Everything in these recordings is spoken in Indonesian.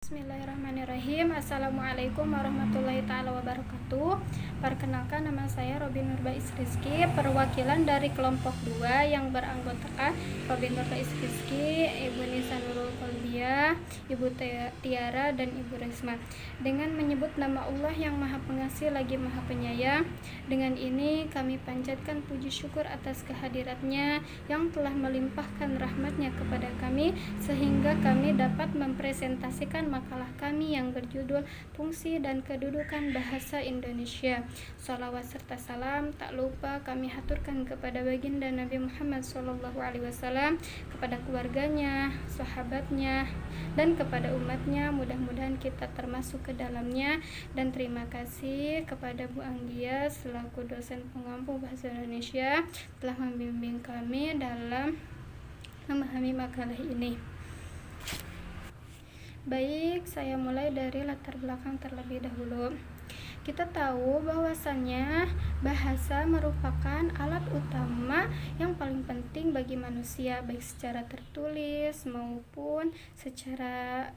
Bismillahirrahmanirrahim. Assalamualaikum warahmatullahi ta'ala wabarakatuh. Perkenalkan, nama saya Robin Nurbais Rizky, perwakilan dari kelompok 2 yang beranggotakan Robin Nurbais Rizky, Ibu Nisa Nurul Kolbia, Ibu Tiara, dan Ibu Resma. Dengan menyebut nama Allah yang Maha Pengasih lagi Maha Penyayang, dengan ini kami panjatkan puji syukur atas kehadiratnya yang telah melimpahkan rahmatnya kepada kami, sehingga kami dapat mempresentasikan makalah kami yang berjudul Fungsi dan Kedudukan Bahasa Indonesia. Salawat serta salam tak lupa kami haturkan kepada baginda Nabi Muhammad SAW, kepada keluarganya, sahabatnya, dan kepada umatnya. Mudah-mudahan kita termasuk ke dalamnya. Dan terima kasih kepada Bu Anggia selaku dosen pengampu bahasa Indonesia telah membimbing kami dalam memahami makalah ini. Baik, saya mulai dari latar belakang terlebih dahulu. Kita tahu bahwasannya bahasa merupakan alat utama yang paling penting bagi manusia, baik secara tertulis maupun secara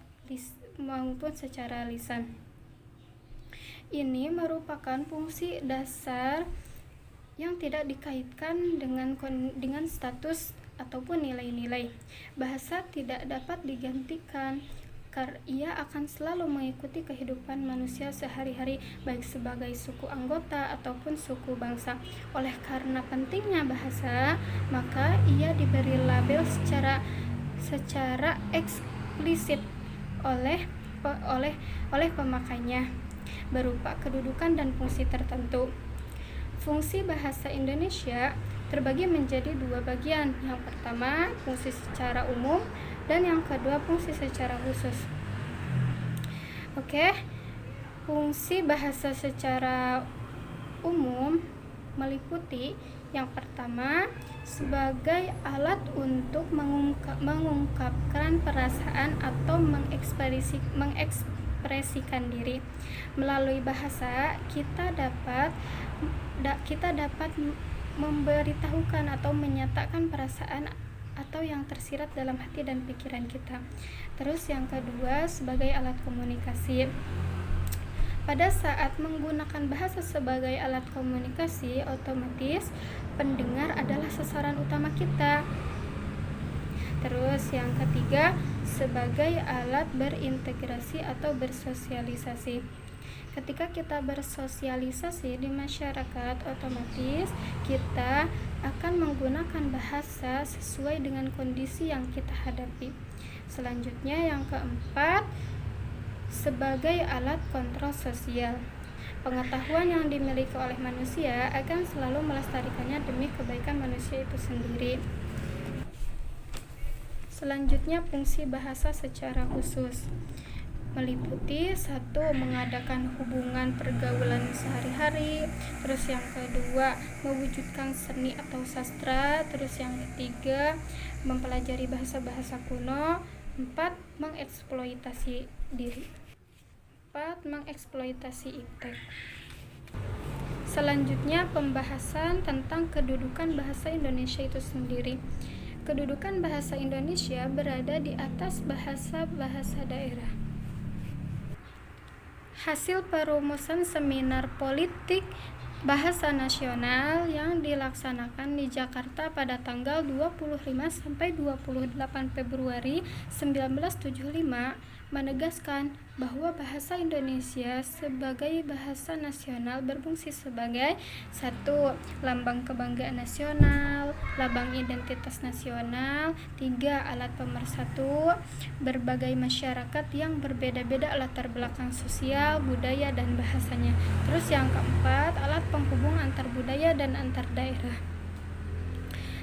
lisan. Ini merupakan fungsi dasar yang tidak dikaitkan dengan status ataupun nilai-nilai. Bahasa tidak dapat digantikan, karena ia akan selalu mengikuti kehidupan manusia sehari-hari, baik sebagai suku anggota ataupun suku bangsa. Oleh karena pentingnya bahasa, maka ia diberi label secara eksplisit oleh pemakainya berupa kedudukan dan fungsi tertentu. Fungsi bahasa Indonesia terbagi menjadi dua bagian. Yang pertama, fungsi secara umum, dan yang kedua, fungsi secara khusus. Fungsi bahasa secara umum meliputi yang pertama, sebagai alat untuk mengungkapkan perasaan atau mengekspresikan diri. Melalui bahasa, kita dapat memberitahukan atau menyatakan perasaan atau yang tersirat dalam hati dan pikiran kita. Terus yang kedua, sebagai alat komunikasi. Pada saat menggunakan bahasa sebagai alat komunikasi, otomatis pendengar adalah sasaran utama kita. Terus yang ketiga, sebagai alat berintegrasi atau bersosialisasi. Ketika kita bersosialisasi di masyarakat, otomatis kita akan menggunakan bahasa sesuai dengan kondisi yang kita hadapi. Selanjutnya yang keempat, sebagai alat kontrol sosial. Pengetahuan yang dimiliki oleh manusia akan selalu melestarikannya demi kebaikan manusia itu sendiri. Selanjutnya, fungsi bahasa secara khusus meliputi satu, mengadakan hubungan pergaulan sehari-hari. Terus yang kedua, mewujudkan seni atau sastra. Terus yang ketiga, mempelajari bahasa-bahasa kuno. 4, mengeksploitasi diri. 4, mengeksploitasi iptek. Selanjutnya, pembahasan tentang kedudukan bahasa Indonesia itu sendiri. Kedudukan bahasa Indonesia berada di atas bahasa-bahasa daerah. Hasil perumusan seminar politik bahasa nasional yang dilaksanakan di Jakarta pada tanggal 25 sampai 28 Februari 1975 menegaskan bahwa bahasa Indonesia sebagai bahasa nasional berfungsi sebagai 1. Lambang kebanggaan nasional, lambang identitas nasional. 3. Alat pemersatu berbagai masyarakat yang berbeda-beda latar belakang sosial, budaya, dan bahasanya. Terus yang keempat, alat penghubung antar budaya dan antar daerah.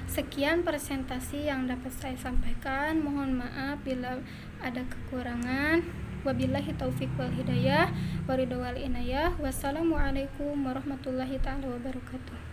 Sekian presentasi yang dapat saya sampaikan. Mohon maaf bila ada kekurangan. Wabillahi taufik wal hidayah, waridho wal inayah. Wassalamualaikum warahmatullahi ta'ala wabarakatuh.